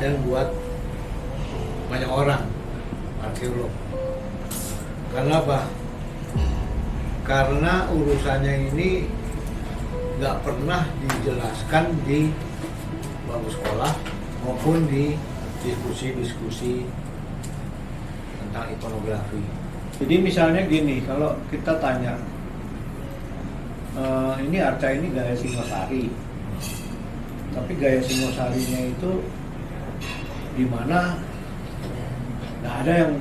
pertanyaan buat banyak orang arkeolog. Karena apa? Karena urusannya ini nggak pernah dijelaskan di bangku sekolah maupun di diskusi-diskusi tentang ikonografi. Jadi misalnya gini, kalau kita tanya, ini arca ini gaya Singosari, tapi gaya Singosarinya itu di mana nggak ada yang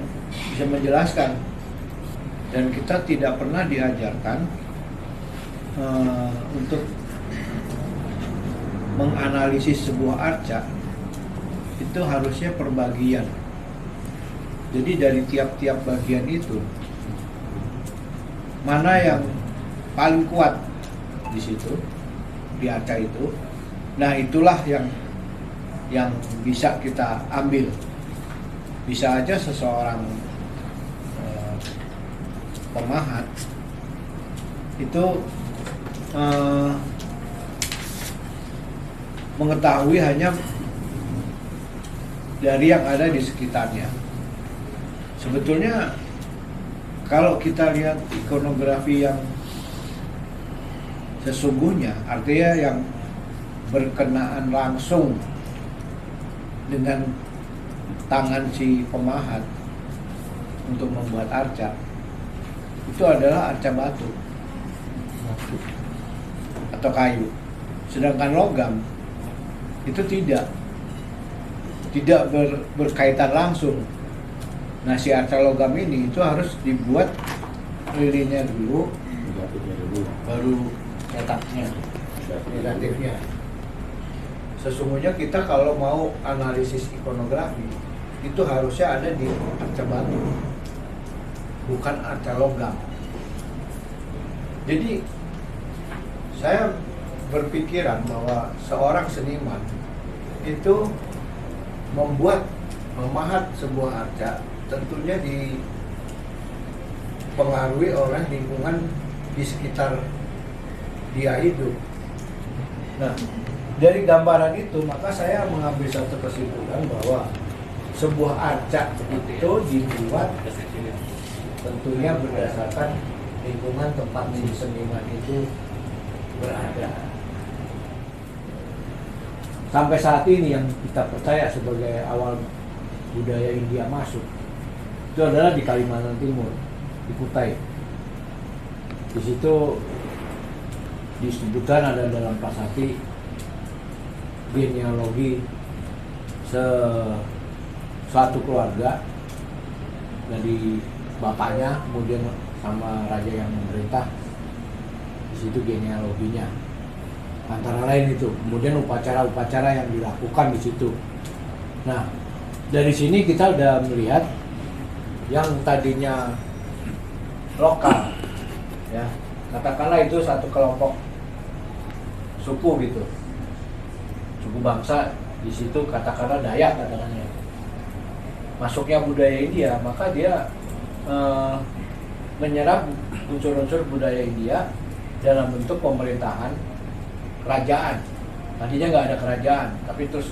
bisa menjelaskan, dan kita tidak pernah diajarkan untuk menganalisis sebuah arca itu harusnya perbagian. Jadi dari tiap-tiap bagian itu mana yang paling kuat di situ, di arca itu. Nah, itulah yang bisa kita ambil. Bisa aja seseorang pemahat itu mengetahui hanya dari yang ada di sekitarnya. Sebetulnya kalau kita lihat ikonografi yang sesungguhnya, artinya yang berkenaan langsung dengan tangan si pemahat untuk membuat arca, itu adalah arca batu atau kayu. Sedangkan logam itu tidak berkaitan langsung. Nah, si arca logam ini itu harus dibuat lilinnya dulu, baru cetaknya, negatifnya. Sesungguhnya kita kalau mau analisis ikonografi itu harusnya ada di arca batu, bukan arca logam. Jadi saya berpikiran bahwa seorang seniman itu memahat sebuah arca tentunya dipengaruhi oleh lingkungan di sekitar dia hidup. Nah, dari gambaran itu maka saya mengambil satu kesimpulan bahwa sebuah arca itu dibuat tentunya berdasarkan lingkungan tempat si seniman itu berada. Sampai saat ini yang kita percaya sebagai awal budaya India masuk itu adalah di Kalimantan Timur, di Kutai. Di situ disebutkan ada dalam prasasti genealogi suatu keluarga dari bapaknya, kemudian sama raja yang memerintah. Di situ genealoginya, antara lain itu. Kemudian upacara-upacara yang dilakukan di situ. Nah, dari sini kita udah melihat yang tadinya lokal, ya, katakanlah itu satu kelompok suku gitu, suku bangsa di situ, katakanlah Dayak katakannya. Masuknya budaya India, maka dia menyerap unsur-unsur budaya India dalam bentuk pemerintahan kerajaan. Tadinya nggak ada kerajaan, tapi terus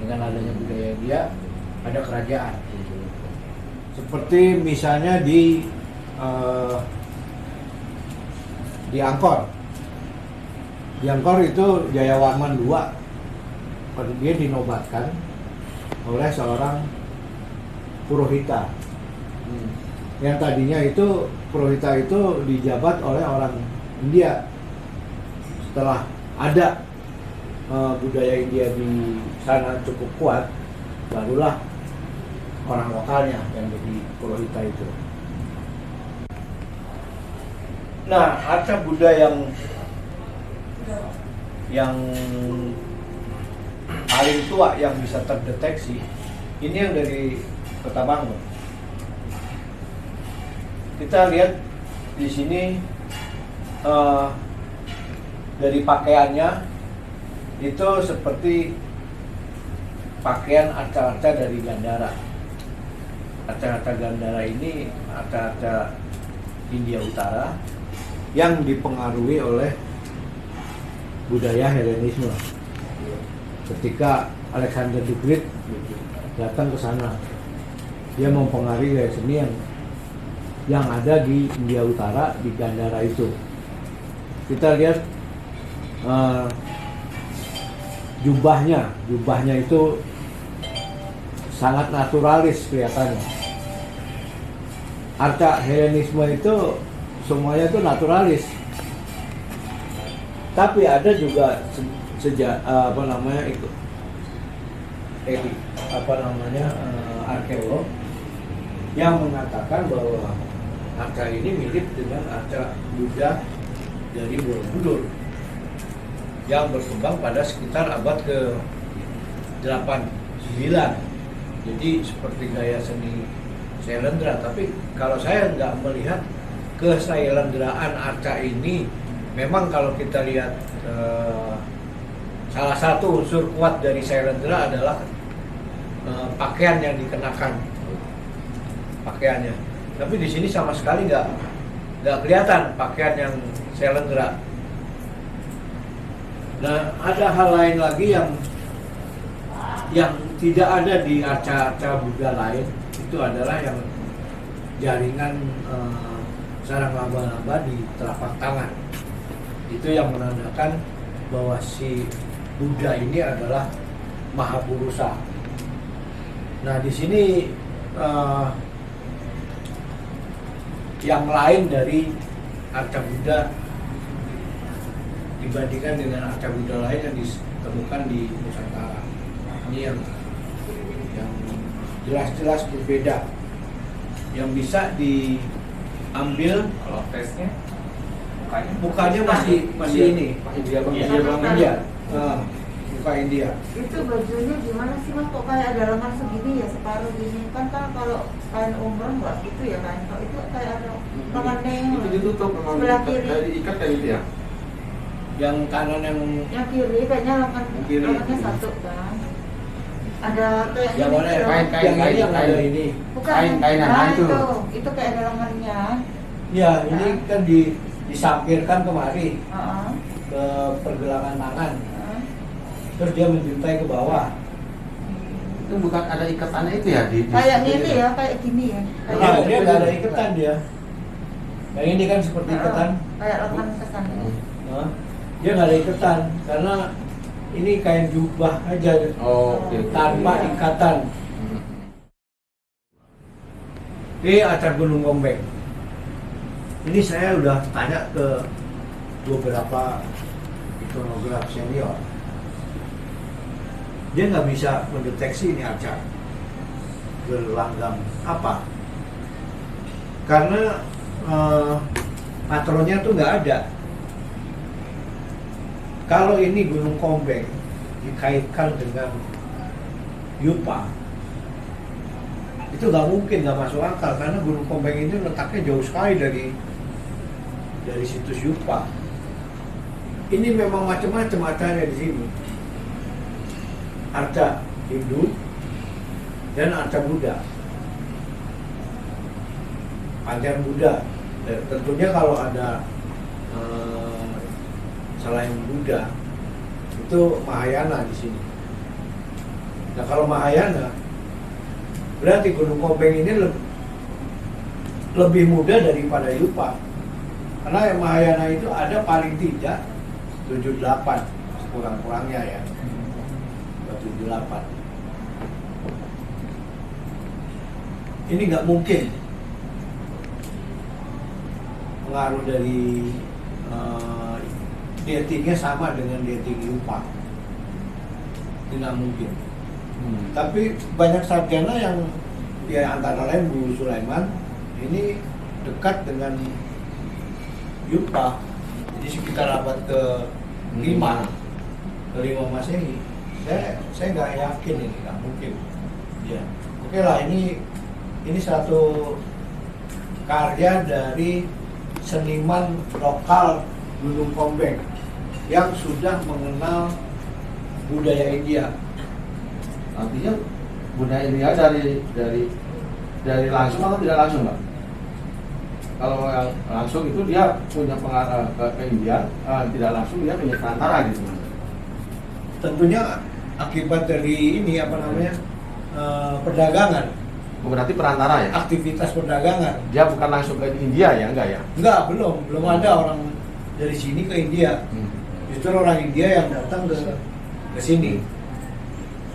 dengan adanya budaya India ada kerajaan. Seperti misalnya di Angkor. Di Angkor itu Jayawarman II, dia dinobatkan oleh seorang Purohita. Yang tadinya itu Purohita itu dijabat oleh orang India. Setelah ada budaya India di sana cukup kuat, barulah orang lokalnya yang jadi Purohita itu. Nah, arca Buddha yang paling tua yang bisa terdeteksi ini yang dari Kota Bangun. Kita lihat di sini dari pakaiannya itu seperti pakaian arca-arca dari Gandhara. Arca-arca Gandhara ini arca-arca India Utara yang dipengaruhi oleh budaya Helenisme. Ketika Alexander the Great datang ke sana. Dia mempengaruhi gaya seni yang ada di India Utara, di Gandhara itu. Kita lihat jubahnya itu sangat naturalis kelihatannya. Arca Helenisme itu semuanya itu naturalis. Tapi ada juga arkeolog yang mengatakan bahwa arca ini mirip dengan arca Buddha dari Borobudur yang berkembang pada sekitar abad ke-8-9. Jadi seperti gaya seni Sailendra, tapi kalau saya nggak melihat kesailendraan arca ini. Memang kalau kita lihat salah satu unsur kuat dari Sailendra adalah pakaian yang dikenakan, pakaiannya. Tapi di sini sama sekali nggak kelihatan pakaian yang Sailendra. Nah, ada hal lain lagi yang tidak ada di arca-arca Buddha lain, itu adalah yang jaringan sarang laba-laba di telapak tangan. Itu yang menandakan bahwa si Buddha ini adalah Mahapurusa. Nah, di sini yang lain dari arca Buddha dibandingkan dengan arca Buddha lain yang ditemukan di Nusantara. Ini yang jelas-jelas berbeda, yang bisa diambil. Kalau tesnya mukanya masih ini India banget. India banget. Muka India. Itu bajunya gimana sih Mas, kok kayak ada lengan segini ya, separuh gini kan kalau kain umroh nggak gitu ya kan, kalau itu kayak ada lengannya Itu ditutup memang sebelah kiri, diikat kayak gitu ya. Yang kanan yang kiri kayaknya Kiri. lengannya satu kan, ada kayak yang gini mana ya? loh. Kain, Yang ini yang ada ini. Bukan, kain-kainan, nah, itu. itu kayak ada lengannya. Ya, ini kan disampirkan kemari Heeh. ke pergelangan tangan. Terus dia menjuntai ke bawah. Itu bukan ada ikatannya itu ya di Kayak situ gini ya, kayak gini ya. Nah, dia nggak ada ikatan dia. Yang ini kan seperti ikatan. Kayak lengan kesana. Nah, dia nggak ada ikatan karena ini kain jubah aja Oh, oke. tanpa ikatan. Ini acar Gunung Gombeng. Ini saya udah tanya ke beberapa ikonograf senior. Dia nggak bisa mendeteksi ini arca berlanggam apa, karena patronnya tuh nggak ada. Kalau ini Gunung Gombeng dikaitkan dengan Yupa, itu nggak mungkin, nggak masuk akal, karena Gunung Gombeng ini letaknya jauh sekali dari situs Yupa. Ini memang macam-macam arcanya di sini. Arca Hindu dan arca Buddha. Pantheon Buddha. Tentunya kalau ada selain Buddha itu Mahayana di sini. Nah, kalau Mahayana berarti Gunung Gombeng ini lebih muda daripada Yupa. Karena yang Mahayana itu ada paling tidak 78 kurang-kurangnya ya. 78. Ini nggak mungkin pengaruh dari datingnya sama dengan dating Yupa. Ini nggak mungkin. Tapi banyak sarjana yang ya antara lain Bu Sulaiman ini dekat dengan Yupa. Jadi sekitar abad ke-5 Masehi. Saya nggak yakin ini, nggak mungkin. Ya, oke lah, ini satu karya dari seniman lokal Gunung Gombeng yang sudah mengenal budaya India. Artinya budaya India dari langsung atau tidak langsung, Pak? Kalau yang langsung itu dia punya pengaruh ke India, tidak langsung dia punya perantara gitu. Tentunya akibat dari ini apa namanya perdagangan, Berarti perantara ya? aktivitas perdagangan. Dia bukan langsung ke India ya, enggak ya? Enggak, belum ada orang dari sini ke India. Justru orang India yang datang ke sini.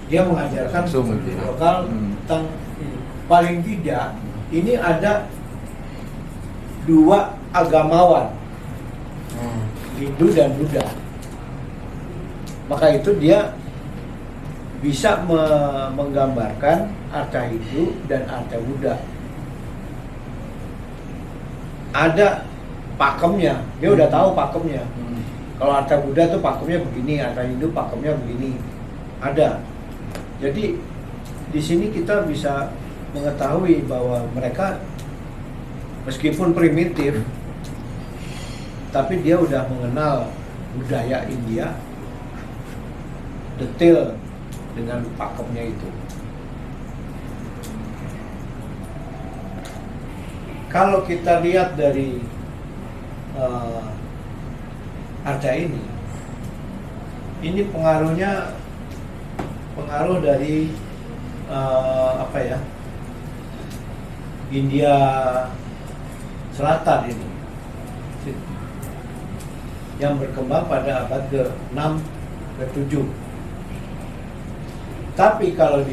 Dia mengajarkan Langsung gitu ya. lokal tentang paling tidak ini ada 2 agamawan, Hindu dan Buddha. Maka itu dia bisa menggambarkan arca Hindu dan arca Buddha. Ada pakemnya, dia udah tahu pakemnya. Kalau arca Buddha tuh pakemnya begini, arca Hindu pakemnya begini. Ada. Jadi di sini kita bisa mengetahui bahwa mereka meskipun primitif, tapi dia udah mengenal budaya India detail dengan pakemnya itu. Kalau kita lihat dari arca ini pengaruh dari apa ya, India Selatan ini yang berkembang pada abad ke-6 ke-7. Tapi kalau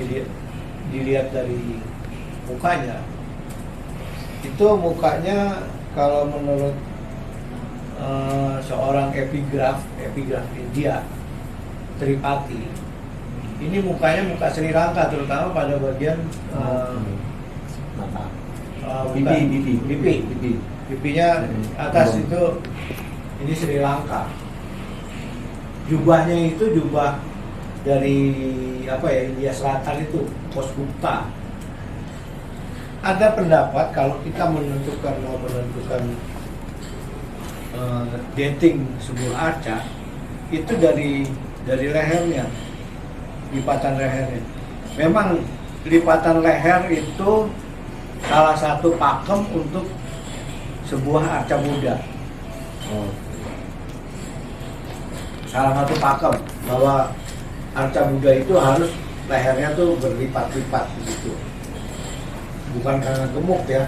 dilihat dari mukanya, itu mukanya kalau menurut seorang epigraf India, Tripati, ini mukanya muka Sri Lanka, terutama pada bagian pipinya atas itu ini Sri Lanka. Jubahnya itu jubah dari apa ya, India Selatan itu, Kosgupta. Ada pendapat kalau kita mau menentukan dating sebuah arca itu dari lehernya, lipatan lehernya. Memang lipatan leher itu salah satu pakem untuk sebuah arca Buddha. Salah satu pakem bahwa arca Buddha itu harus lehernya tuh berlipat-lipat begitu. Bukan karena gemuk ya.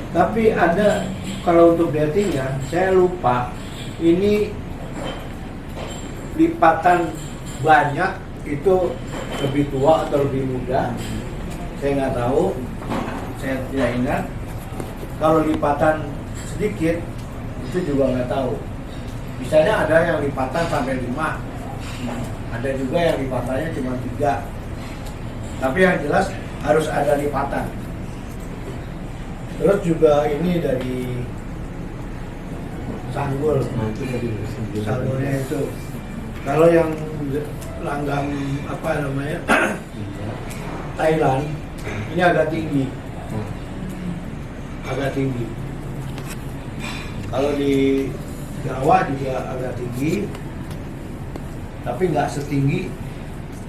Tapi ada, kalau untuk datingnya saya lupa ini lipatan banyak itu lebih tua atau lebih muda, saya nggak tahu, saya tidak ingat. Kalau lipatan sedikit itu juga nggak tahu. Misalnya ada yang lipatan sampai 5, ada juga yang lipatannya cuma 3. Tapi yang jelas harus ada lipatan. Terus juga ini dari sanggul, sanggulnya itu. Kalau yang langgam apa namanya Thailand, ini agak tinggi. Kalau di Jawa juga agak tinggi, tapi nggak setinggi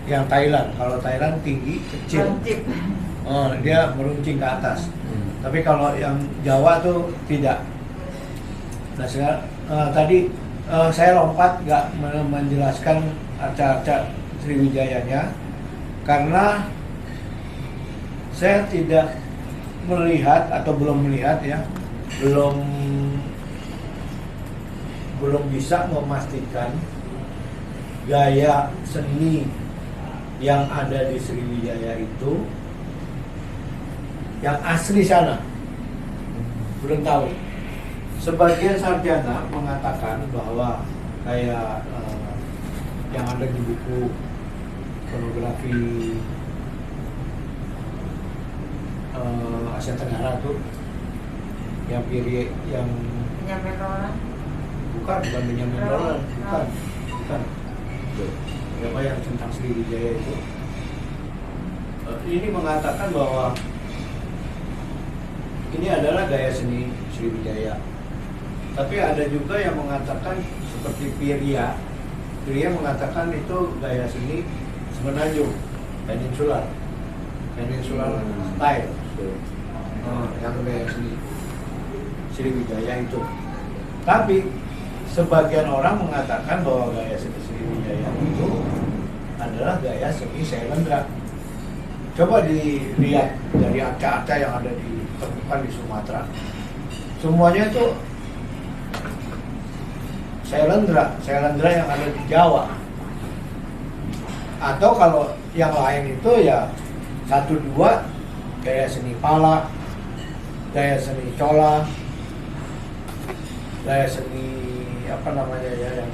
yang Thailand. Kalau Thailand tinggi, kecil. Dia meruncing ke atas. Tapi kalau yang Jawa tuh tidak. Nah, tadi saya lompat nggak menjelaskan arca-arca Sriwijayanya karena saya tidak melihat atau belum melihat ya, belum bisa memastikan gaya seni yang ada di Sriwijaya itu yang asli sana. Belum tahu. Sebagian sarjana mengatakan bahwa kayak yang ada di buku koreografi Asia Tenggara tuh, yang Benjamin Roland. bukan Benjamin Roland, bukan. Apa yang tentang Sriwijaya itu, ini mengatakan bahwa ini adalah gaya seni Sriwijaya. Tapi ada juga yang mengatakan seperti Piria mengatakan itu gaya seni Semenanjung, peninsular style, yang gaya seni Sriwijaya itu. Tapi sebagian orang mengatakan bahwa gaya seni Sriwijaya itu adalah gaya seni Sailendra. Coba dilihat dari arca-arca yang ada ditemukan di Sumatera, semuanya itu Sailendra yang ada di Jawa. Atau kalau yang lain itu ya 1-2 gaya seni Pala, gaya seni Cola, gaya seni apa namanya ya, yang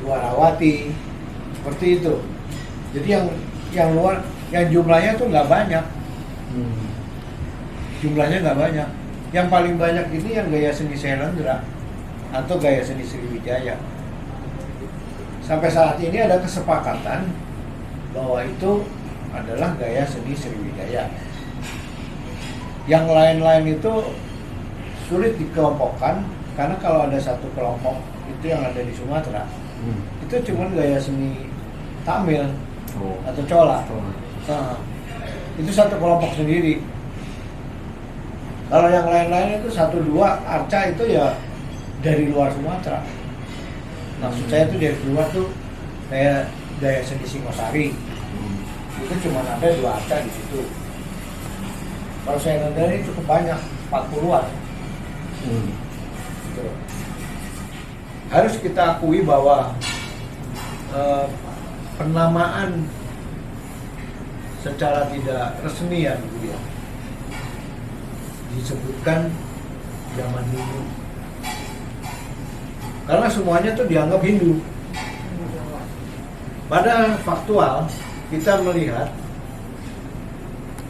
Dwarawati, seperti itu. Jadi yang luar, yang jumlahnya tuh nggak banyak. Jumlahnya nggak banyak. Yang paling banyak ini yang gaya seni Sailendra atau gaya seni Sriwijaya. Sampai saat ini ada kesepakatan bahwa itu adalah gaya seni Sriwijaya. Yang lain-lain itu sulit dikelompokkan, karena kalau ada satu kelompok itu yang ada di Sumatera, itu cuma gaya seni Tamil atau Cola. Nah, itu satu kelompok sendiri. Kalau yang lain-lain itu 1-2 arca itu ya dari luar Sumatera. Maksud saya itu dari luar tuh kayak gaya seni Singosari. Itu cuma ada 2 arca di situ. Kalau saya ini cukup banyak, 40-an. Gitu. Harus kita akui bahwa penamaan secara tidak resmi ya, gitu ya, disebutkan zaman Hindu. Karena semuanya tuh dianggap Hindu. Padahal faktual kita melihat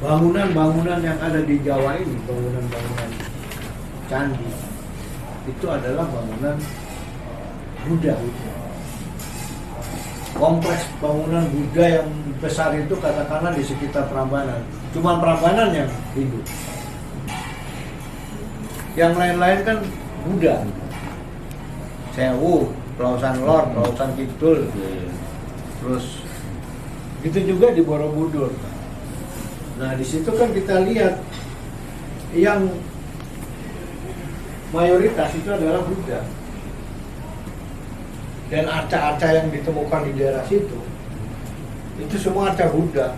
bangunan-bangunan yang ada di Jawa ini, bangunan-bangunan candi, itu adalah bangunan Buddha. Kompleks bangunan Buddha yang besar itu katakanlah di sekitar Prambanan. Cuma Prambanan yang Hindu. Yang lain-lain kan Buddha. Sewu, Pelausan Lor, Pelausan Kidul, terus itu juga di Borobudur. Nah di situ kan kita lihat yang mayoritas itu adalah Buddha. Dan arca-arca yang ditemukan di daerah situ itu semua arca Buddha.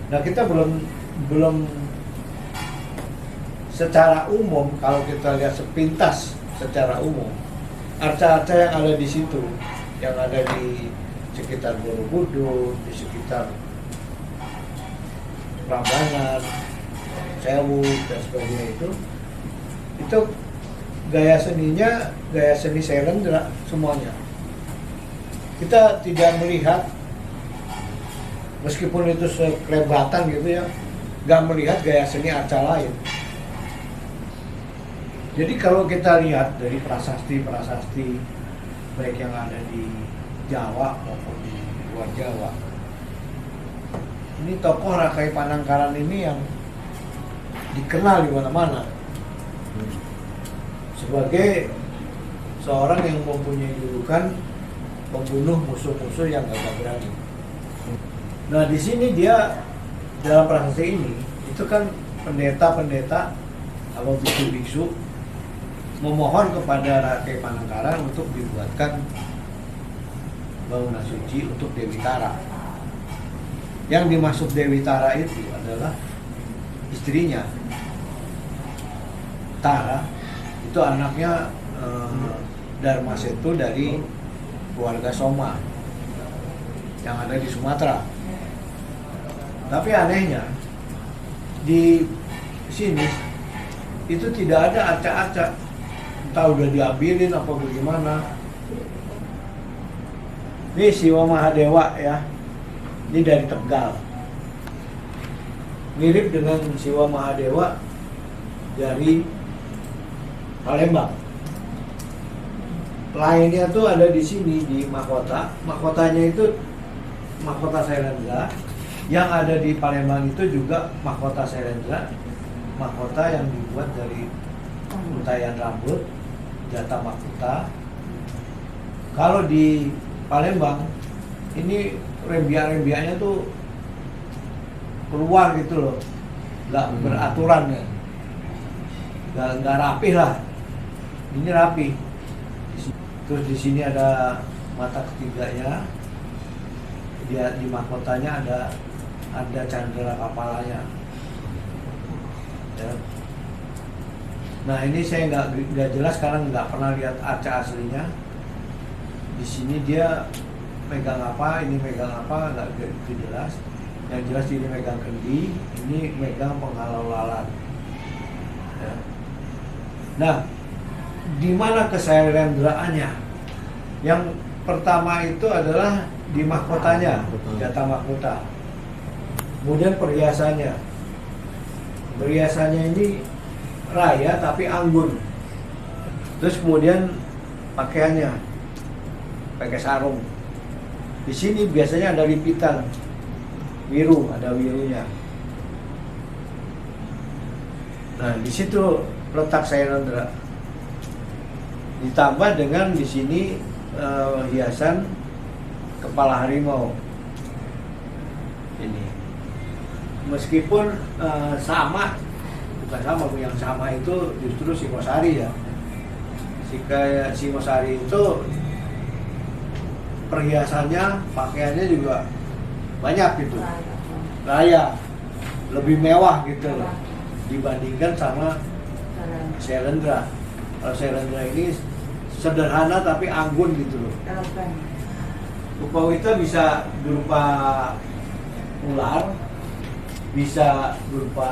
Nah kita belum secara umum, kalau kita lihat sepintas secara umum, arca-arca yang ada di situ, yang ada di sekitar Borobudur, di sekitar Prambanan, Sewu dan sebagainya itu gaya seninya gaya seni Sailendra semuanya. Kita tidak melihat, meskipun itu sekelebatan gitu ya, nggak melihat gaya seni arca lain. Jadi kalau kita lihat dari prasasti-prasasti baik yang ada di Jawa maupun di luar Jawa, ini tokoh Rakai Panangkaran ini yang dikenal di mana-mana sebagai seorang yang mempunyai julukan pembunuh musuh-musuh yang gagah berani. Nah di sini dia dalam prasasti ini itu kan pendeta-pendeta atau biksu-biksu memohon kepada Rakai Panangkaran untuk dibuatkan bangunan suci untuk Dewi Tara. Yang dimaksud Dewi Tara itu adalah istrinya. Tara itu anaknya Dharma Setu dari keluarga Soma yang ada di Sumatera. Tapi anehnya di sini itu tidak ada arca-arca, entah udah diambilin apa bagaimana. Ini Siwa Mahadewa ya, ini dari Tegal, mirip dengan Siwa Mahadewa dari Palembang. Lainnya tuh ada di sini di mahkota. Mahkotanya itu mahkota Sailendra. Yang ada di Palembang itu juga mahkota Sailendra. Mahkota yang dibuat dari untayan rambut, jata mahkota. Kalau di Palembang ini rembiak-rembiaknya tuh keluar gitu loh, nggak beraturan ya, nggak rapih lah. Ini rapi. Terus di sini ada mata ketiganya, dia di mahkotanya ada candra kepalanya. Ya. Nah ini saya nggak jelas karena nggak pernah lihat arca aslinya. Di sini dia megang apa, ini megang apa, nggak begitu jelas. Yang jelas ini megang kendi, ini megang penghalau lalat. Ya. Nah, di mana keserendraannya? Yang pertama itu adalah di mahkotanya, jatah mahkota. Kemudian perhiasannya. Perhiasannya ini raya tapi anggun. Terus kemudian pakaiannya pakai sarung. Di sini biasanya ada lipitan biru, ada birunya. Nah, di situ letak Sailendra. Ditambah dengan di sini hiasan kepala harimau. Ini. Meskipun sama, bukan sama, yang sama itu justru Singosari ya. Singosari itu perhiasannya, pakaiannya juga banyak gitu, raya, lebih mewah gitu loh, dibandingkan sama Sailendra. Kalau Sailendra ini sederhana tapi anggun gitu loh. Upawita bisa berupa ular, bisa berupa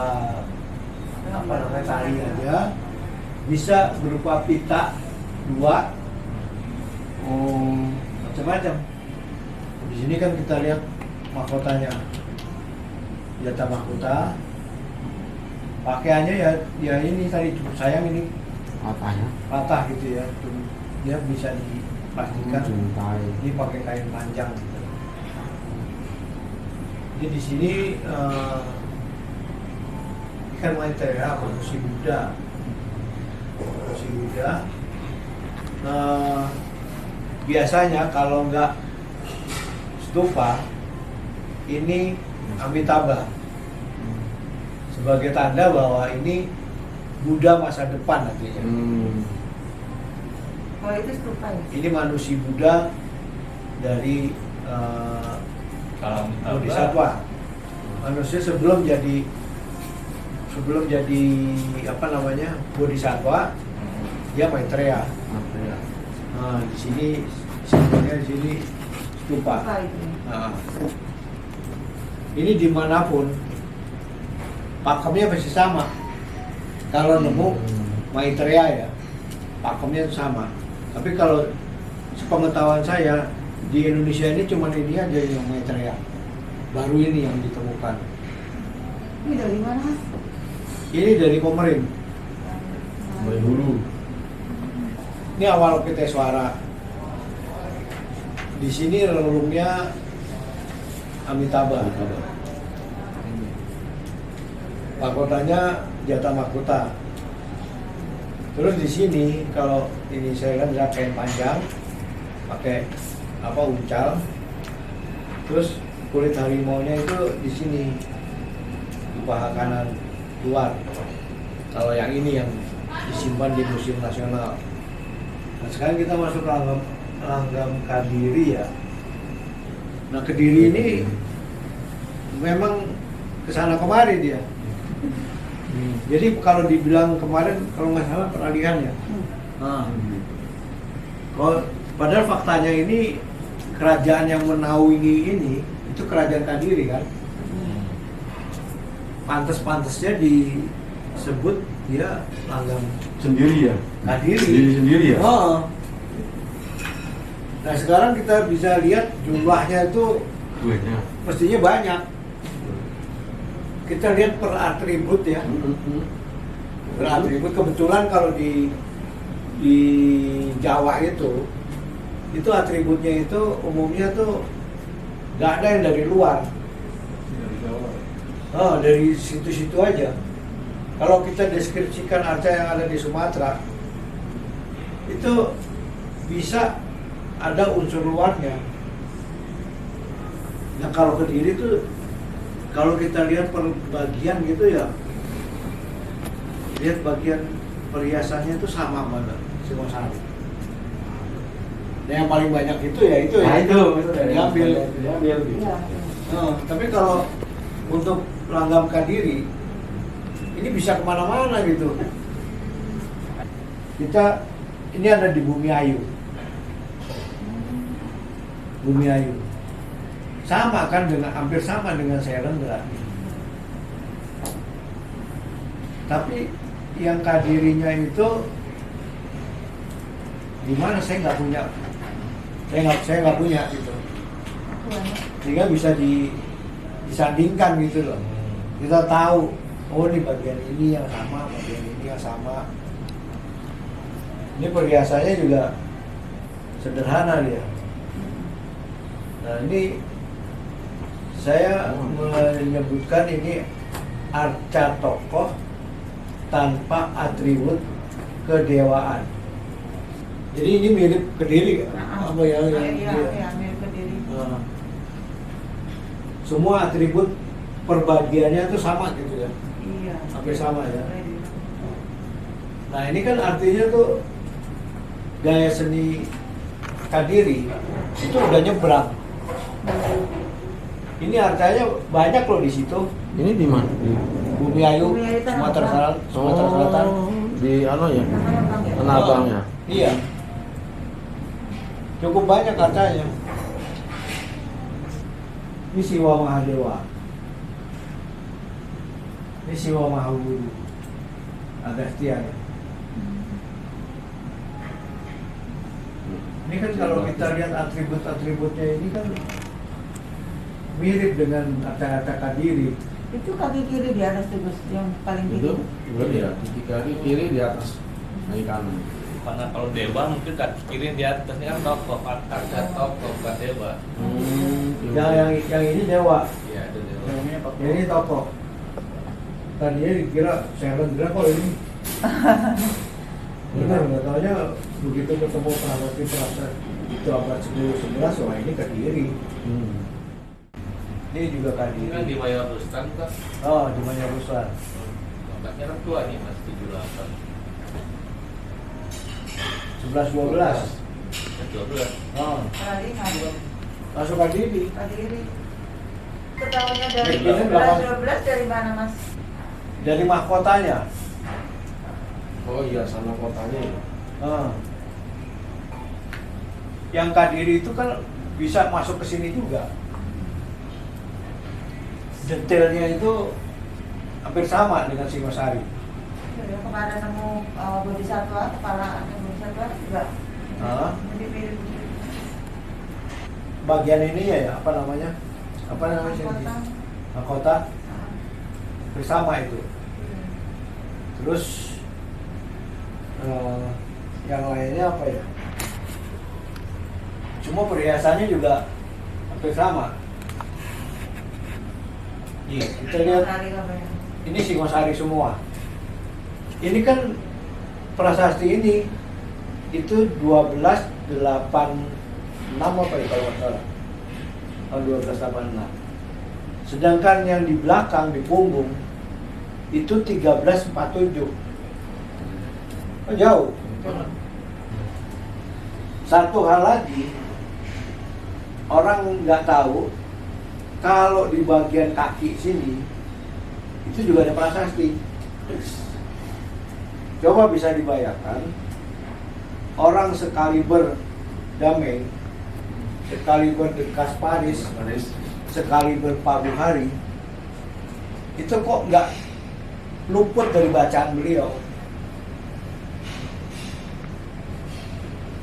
apa namanya tali aja, bisa berupa pita dua, macam-macam. Di sini kan kita lihat mahkotanya, jatah mahkota, pakaiannya ya ini tadi cukup sayang ini patah gitu ya, dia bisa dipastikan ini pakai kain panjang gitu. Jadi di sini ikan Maitreya, manusia Buddha. Biasanya kalau nggak stupa, ini Amitabha sebagai tanda bahwa ini Buddha masa depan nantinya. Oh itu stupa ya? Ini manusia Buddha dari Bodhisattva. Manusia sebelum jadi apa namanya Bodhisattva, dia Maitreya. Nah, di sini simbolnya di sini stupa. Nah, ini dimanapun pakemnya pasti sama. Kalau nemu Maitreya ya, pakemnya itu sama. Tapi kalau sepengetahuan saya di Indonesia ini cuma ini aja yang Maitreya. Baru ini yang ditemukan. Ini dari mana Mas? Ini dari Komerin. Dulu. Ini Avalokitesvara. Di sini relungnya Amitabha. Mahkotanya jatah mahkota. Terus di sini kalau ini saya lihat kain panjang, pakai apa uncal. Terus kulit harimaunya itu di sini di paha kanan luar. Kalau yang ini yang disimpan di Museum Nasional. Nah sekarang kita masuk langgam Kediri ya. Nah Kediri ini memang kesana kemari dia. Jadi kalau dibilang kemarin kalau nggak salah peralihan ya. Nah, kalau padahal faktanya ini kerajaan yang menaungi ini itu kerajaan Kediri kan. Pantes-pantesnya disebut dia langgam Sendiri ya? Kediri. Sendiri ya? Oh. Nah sekarang kita bisa lihat jumlahnya itu mestinya banyak. Kita lihat per atribut ya. Per atribut kebetulan kalau di Jawa itu atributnya itu umumnya tuh nggak ada yang dari luar. Oh, dari situ-situ aja. Kalau kita deskripsikan arca yang ada di Sumatera, itu bisa ada unsur luarnya. Nah kalau Kediri itu, kalau kita lihat per bagian gitu ya, lihat bagian perhiasannya itu sama banget, Singosari. Nah, yang paling banyak itu ya itu ya. Nah, itu Diambil. diambil gitu. Iya. Tapi kalau untuk langgam Kadiri ini bisa kemana-mana gitu. Kita ini ada di Bumi Ayu. Bumi Ayu. Sama kan dengan hampir sama dengan Selendra. Tapi yang Kadirinya itu di mana saya nggak punya. Saya nggak punya gitu. Sehingga bisa disandingkan gitu loh. Kita tahu, oh ini bagian ini yang sama, bagian ini yang sama. Ini perhiasannya juga sederhana dia. Nah ini saya menyebutkan ini arca tokoh tanpa atribut kedewaan. Jadi ini mirip Kediri kan? Apa ya? Iya, mirip Kediri. Semua atribut perbagiannya itu sama gitu ya, Iya. hampir sama ya. Nah ini kan artinya tuh gaya seni Kadiri itu udah nyebrang. Ini artinya banyak loh di situ. Ini di mana? Bumi Ayu, Bumi Ayu Tanah Sumatera Abang. Selatan, Sumatera Selatan. Di ano ya? Tanah Tanah Abangnya. Iya. Cukup banyak artinya. Ini Siwa Mahadewa. Ini Siwa Mahaguru. Agastya ya. Ini kan kalau kita lihat atribut-atributnya ini kan mirip dengan kata-kata Kadiri. Itu kaki kiri di atas tuh Gus, yang paling Itu kiri. berarti ya, kaki kaki kiri di atas, kaki kanan. Karena kalau dewa mungkin kaki kiri di atasnya kan tokoh, ada tokoh bukan dewa. Yang ini dewa, Iya, itu dewa. yang ini tokoh. Tadinya dikira Selendra kok ini. Benar, nggak taunya begitu ketemu Prabati Prasa itu abad 10-11, wah ini Kadiri. Ini juga Ini kan Kadiri. di Mayor Rustan kan, Oh, di Maya Ruslan. obatnya kan tua nih mas 78. 11-12. 12. Oh, Kali nggak masuk Kadiri. Kadiri. Ketahuannya dari Ini berapa? 12 dari mana Mas? Dari mahkotanya. Oh iya, sama kotanya ya. Ah. Yang Kadiri itu kan bisa masuk ke sini juga. Detailnya itu hampir sama dengan Singosari. Jadi kemarin nemu bodhisatwa, kepala bodhisatwa juga. Ah. Jadi mirip. Bagian ini ya, apa namanya? Apa namanya sini? Mahkota. Mahkota Ah. bersama itu. Terus yang lainnya apa ya? Cuma perhiasannya juga hampir sama. Nih, kita lihat Kali apa ya? ini Singosari semua. Ini kan prasasti ini itu 1286 apa ya kalau nggak salah. Tahun 1286. Sedangkan yang di belakang di punggung itu 1347. Oh, jauh. Satu hal lagi, orang nggak tahu kalau di bagian kaki sini itu juga ada prasasti. Coba bisa dibayangkan, orang sekaliber Damai, sekaliber De Kasparis, sekaliber Pak Buhari, itu kok nggak luput dari bacaan beliau.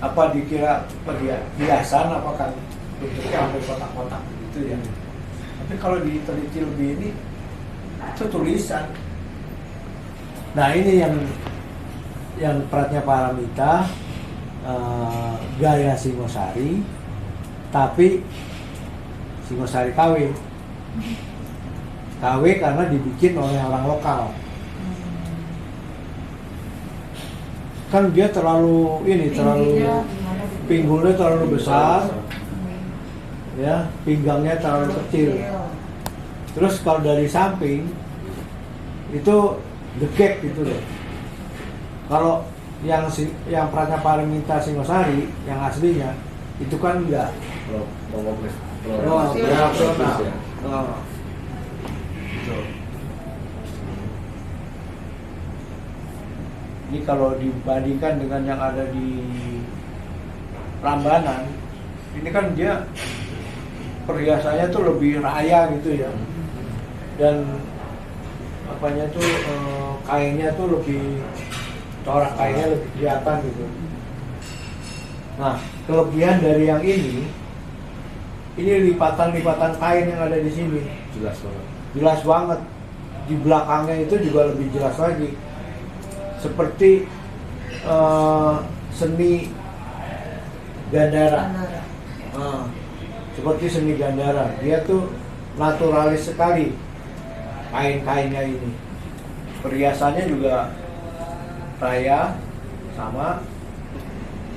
Apa dikira perhiasan, apakah bentuknya hampir kotak-kotak gitu ya. Tapi kalau diteliti lebih ini, itu tulisan. Nah ini yang Pratnya Paramita, gaya Singosari, tapi Singosari KW. KW karena dibikin oleh orang lokal. Kan dia terlalu pinggulnya terlalu besar, ya, pinggangnya terlalu kecil. Terus kalau dari samping itu degek gitu loh. Kalau yang Pratnya Paramita Singosari yang aslinya Itu kan enggak. Proporsional. Ya. Oh. Gitu. Ini kalau dibandingkan dengan yang ada di Prambanan, ini kan dia perhiasannya tuh lebih raya gitu ya, dan apanya tuh kainnya tuh lebih, corak kainnya lebih kelihatan gitu. Nah, kelebihan dari yang ini lipatan-lipatan kain yang ada di sini Jelas banget. jelas banget. Di belakangnya itu juga lebih jelas lagi, seperti seni Gandara. Seperti seni Gandara, dia tuh naturalis sekali kain-kainnya ini. Perhiasannya juga raya, sama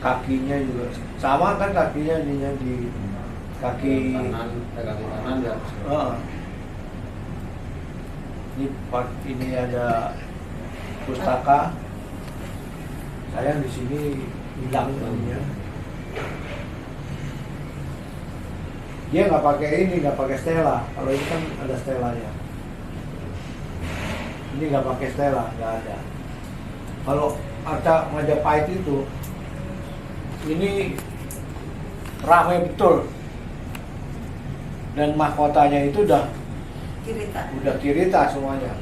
kakinya juga sama kan, kakinya ininya di kaki kanan ya. Ini part ini ada pustaka. Sayang di sini hilang ininya. Dia nggak pakai ini, nggak pakai stela. Kalau ini kan ada stelanya. Ini nggak pakai stela, nggak ada. Kalau Arca Majapahit itu, ini ramai betul. Dan mahkotanya itu udah kirita semuanya.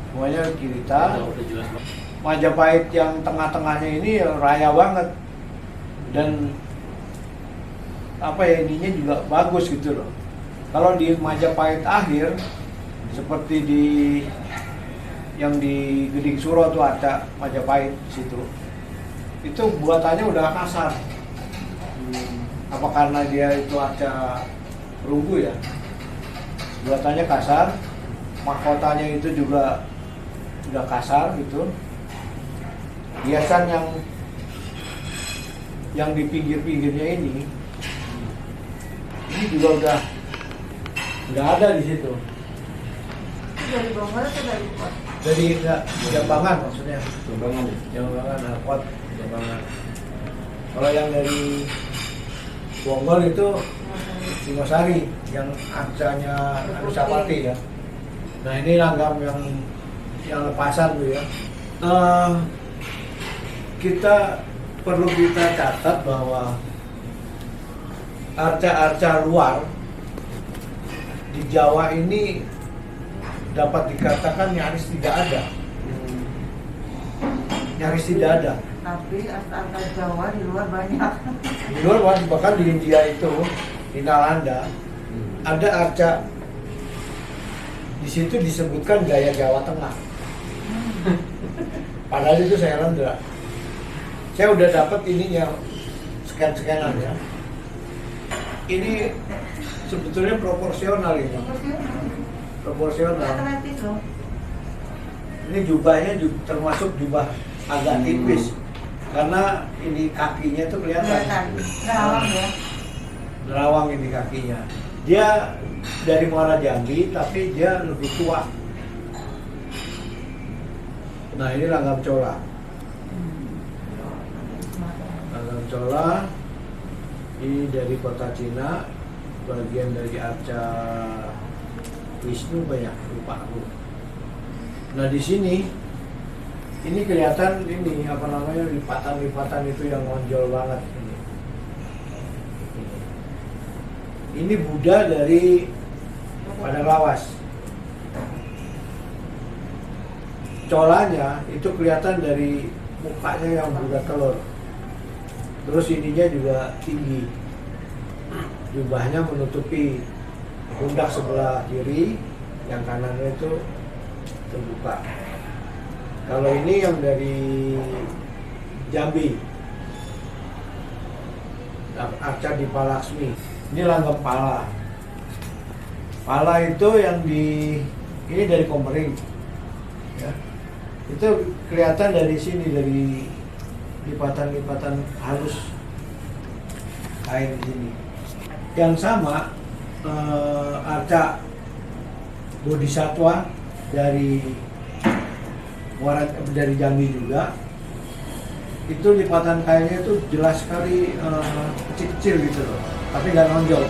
Semuanya kirita. Udah jelas banget. Majapahit yang tengah-tengahnya ini raya banget. Dan apa ya, ininya juga bagus gitu loh. Kalau di Majapahit akhir, seperti di yang di Geding Suro tuh ada Majapahit situ, itu buatannya udah kasar. Apa karena dia itu ada perunggu ya, buatannya kasar, mahkotanya itu juga udah kasar gitu. Hiasan yang di pinggir-pinggirnya ini juga udah nggak ada di situ. Dari Bogor atau dari Kuat? Jadi nggak Jambangan maksudnya. Jambangan ya. Jambangan, Alpot, Jambangan. Kalau yang dari Bonggol itu Singosari, yang arcanya Anusapati ya. Nah ini langgam yang lepasan tuh ya. Kita perlu kita catat bahwa arca-arca luar di Jawa ini dapat dikatakan nyaris tidak ada. Nyaris tidak ada. Tapi arca Jawa di luar banyak. Di luar banyak, bahkan di India itu, di Nalanda, ada arca. Di situ disebutkan gaya Jawa Tengah. Padahal itu saya rendah. Saya udah dapat ininya, scan-scanan ya. Ini sebetulnya proporsional ini. Proporsional. Atletis loh. Ini jubahnya termasuk jubah agak tipis. Karena ini kakinya tuh kelihatan. Nerawang ya. Nerawang ini kakinya. Dia dari Muara Jambi, tapi dia lebih tua. Nah ini langgam cola. Langgam cola ini dari kota Cina, bagian dari arca Wisnu banyak, lupa aku. Nah di sini ini kelihatan ini apa namanya, lipatan-lipatan itu yang menonjol banget ini. Ini Buddha dari Padang Lawas. Colanya itu kelihatan dari mukanya yang Buddha telur. Terus ininya juga tinggi. Jubahnya menutupi pundak sebelah kiri, yang kanannya itu terbuka. Kalau ini yang dari Jambi, arca Dipa Laksmi. Ini langgam pala. Pala itu yang ini dari Komering, ya. Itu kelihatan dari sini, dari lipatan-lipatan halus kain di sini. Yang sama arca Bodhisatwa dari Jambi juga. itu lipatan kainnya itu jelas sekali kecil-kecil gitu loh, tapi nggak nonjol.